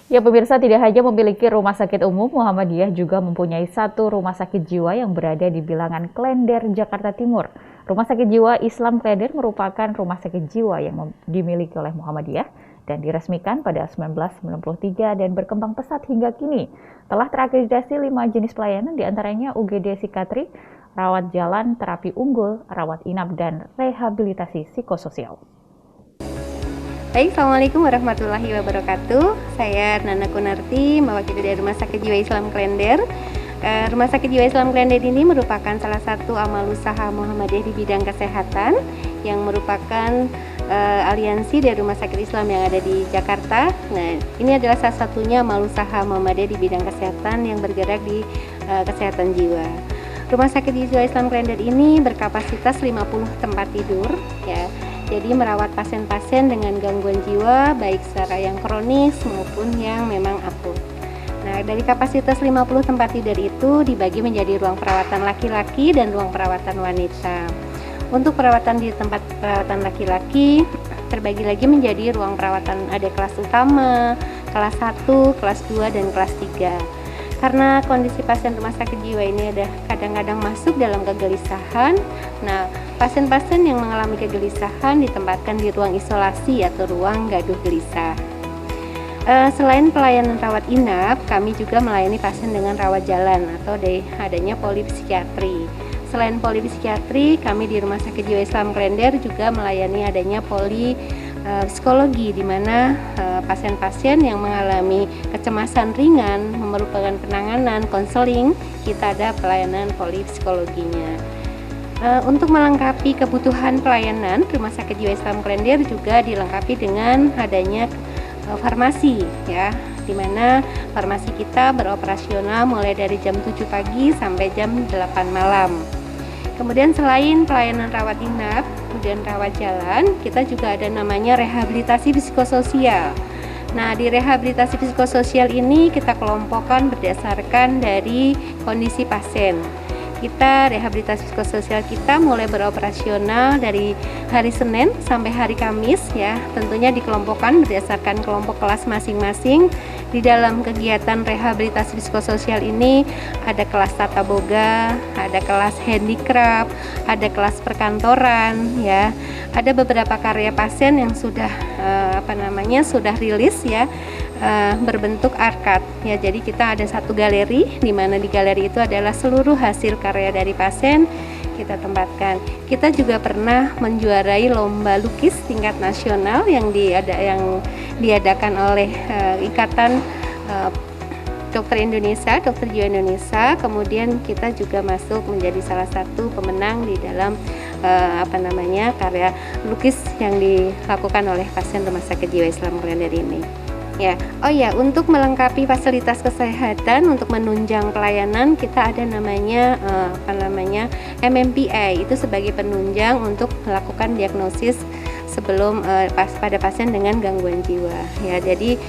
Ya pemirsa, tidak hanya memiliki rumah sakit umum, Muhammadiyah juga mempunyai satu rumah sakit jiwa yang berada di bilangan Klender, Jakarta Timur. Rumah sakit jiwa Islam Klender merupakan rumah sakit jiwa yang dimiliki oleh Muhammadiyah dan diresmikan pada 1993 dan berkembang pesat hingga kini. Telah terakreditasi 5 jenis pelayanan diantaranya UGD Psikiatri, rawat jalan, terapi unggul, rawat inap, dan rehabilitasi psikososial. Baik, Assalamualaikum warahmatullahi wabarakatuh. Saya Nana Kunarti, mewakili dari Rumah Sakit Jiwa Islam Klender. Rumah Sakit Jiwa Islam Klender ini merupakan salah satu amal usaha Muhammadiyah di bidang kesehatan yang merupakan aliansi dari rumah sakit Islam yang ada di Jakarta. Nah, ini adalah salah satunya amal usaha Muhammadiyah di bidang kesehatan yang bergerak di kesehatan jiwa. Rumah Sakit Jiwa Islam Klender ini berkapasitas 50 tempat tidur, ya. Jadi merawat pasien-pasien dengan gangguan jiwa baik secara yang kronis maupun yang memang akut. Nah, dari kapasitas 50 tempat tidur itu dibagi menjadi ruang perawatan laki-laki dan ruang perawatan wanita. Untuk perawatan di tempat perawatan laki-laki terbagi lagi menjadi ruang perawatan ada kelas utama, kelas 1, kelas 2, dan kelas 3. Karena kondisi pasien rumah sakit jiwa ini ada kadang-kadang masuk dalam kegelisahan. Nah, pasien-pasien yang mengalami kegelisahan ditempatkan di ruang isolasi atau ruang gaduh gelisah. Selain pelayanan rawat inap, kami juga melayani pasien dengan rawat jalan atau adanya polipsikiatri. Selain polipsikiatri, kami di Rumah Sakit Jiwa Islam Klender juga melayani adanya psikologi, di mana pasien-pasien yang mengalami kecemasan ringan memerlukan penanganan konseling, kita ada pelayanan polipsikologinya. Untuk melengkapi kebutuhan pelayanan, Rumah Sakit Jiwa Islam Klender juga dilengkapi dengan adanya farmasi, ya, di mana farmasi kita beroperasional mulai dari jam 7 pagi sampai jam 8 malam. Kemudian selain pelayanan rawat inap, kemudian rawat jalan, kita juga ada namanya rehabilitasi psikososial. Nah, di rehabilitasi psikososial ini kita kelompokkan berdasarkan dari kondisi pasien. Kita rehabilitasi psikososial kita mulai beroperasional dari hari Senin sampai hari Kamis, ya. Tentunya dikelompokkan berdasarkan kelompok kelas masing-masing. Di dalam kegiatan rehabilitasi psikososial ini ada kelas tata boga, ada kelas handicraft, ada kelas perkantoran, ya. Ada beberapa karya pasien yang sudah sudah rilis, ya, berbentuk arkad, ya. Jadi kita ada satu galeri, di mana di galeri itu adalah seluruh hasil karya dari pasien kita tempatkan. Kita juga pernah menjuarai lomba lukis tingkat nasional yang diadakan oleh Ikatan Dokter Indonesia, Dokter Jiwa Indonesia. Kemudian kita juga masuk menjadi salah satu pemenang di dalam karya lukis yang dilakukan oleh pasien Rumah Sakit Jiwa Islam Klender ini. Ya, untuk melengkapi fasilitas kesehatan untuk menunjang pelayanan kita ada namanya MMPI, itu sebagai penunjang untuk melakukan diagnosis sebelum pada pasien dengan gangguan jiwa. Ya, jadi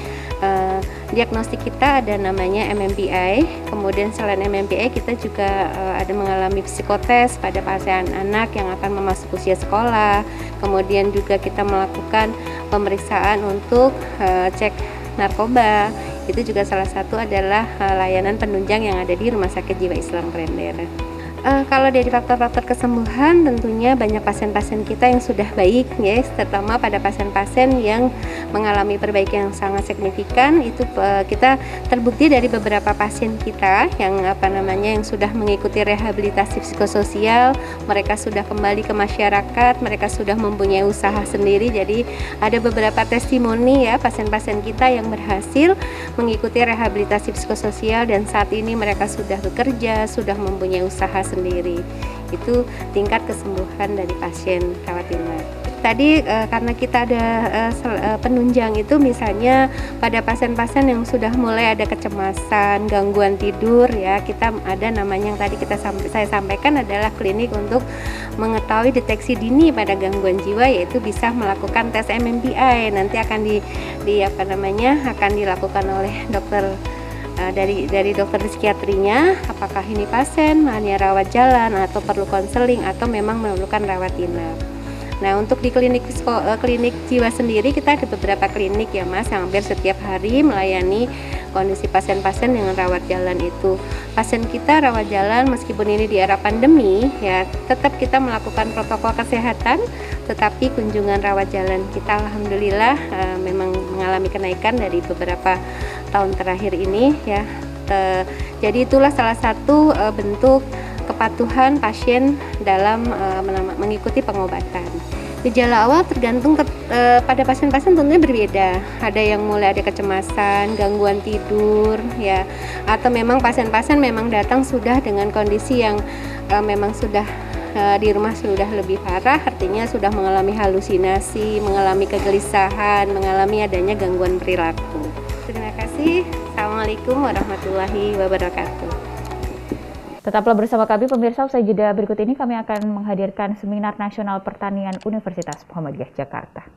diagnostik kita ada namanya MMPI. Kemudian selain MMPI kita juga ada mengalami psikotes pada pasien anak yang akan memasuki usia sekolah. Kemudian juga kita melakukan pemeriksaan untuk cek narkoba. Itu juga salah satu adalah layanan penunjang yang ada di Rumah Sakit Jiwa Islam Klender. Kalau dari faktor-faktor kesembuhan, tentunya banyak pasien-pasien kita yang sudah baik, ya, terutama pada pasien-pasien yang mengalami perbaikan yang sangat signifikan. Itu kita terbukti dari beberapa pasien kita yang yang sudah mengikuti rehabilitasi psikososial, mereka sudah kembali ke masyarakat, mereka sudah mempunyai usaha sendiri. Jadi ada beberapa testimoni, ya, pasien-pasien kita yang berhasil mengikuti rehabilitasi psikososial dan saat ini mereka sudah bekerja, sudah mempunyai usaha sendiri. Itu tingkat kesembuhan dari pasien rawat inap. Tadi karena kita ada penunjang itu, misalnya pada pasien-pasien yang sudah mulai ada kecemasan, gangguan tidur, ya, kita ada namanya yang tadi saya sampaikan adalah klinik untuk mengetahui deteksi dini pada gangguan jiwa, yaitu bisa melakukan tes MMPI. Nanti akan akan dilakukan oleh dokter dari dokter psikiatrinya, apakah ini pasien hanya rawat jalan atau perlu konseling atau memang memerlukan rawat inap. Nah, untuk di klinik jiwa sendiri kita ada beberapa klinik ya Mas, yang hampir setiap hari melayani kondisi pasien-pasien dengan rawat jalan itu. Pasien kita rawat jalan meskipun ini di era pandemi ya, tetap kita melakukan protokol kesehatan, tetapi kunjungan rawat jalan kita alhamdulillah memang mengalami kenaikan dari beberapa tahun terakhir ini ya. Jadi itulah salah satu bentuk kepatuhan pasien dalam mengikuti pengobatan. Gejala awal tergantung pada pasien-pasien tentunya berbeda. Ada yang mulai ada kecemasan, gangguan tidur, ya, atau memang pasien-pasien memang datang sudah dengan kondisi yang memang sudah di rumah sudah lebih parah, artinya sudah mengalami halusinasi, mengalami kegelisahan, mengalami adanya gangguan perilaku. Terima kasih. Assalamualaikum warahmatullahi wabarakatuh. Tetaplah bersama kami pemirsa, usai jeda berikut ini kami akan menghadirkan Seminar Nasional Pertanian Universitas Muhammadiyah Jakarta.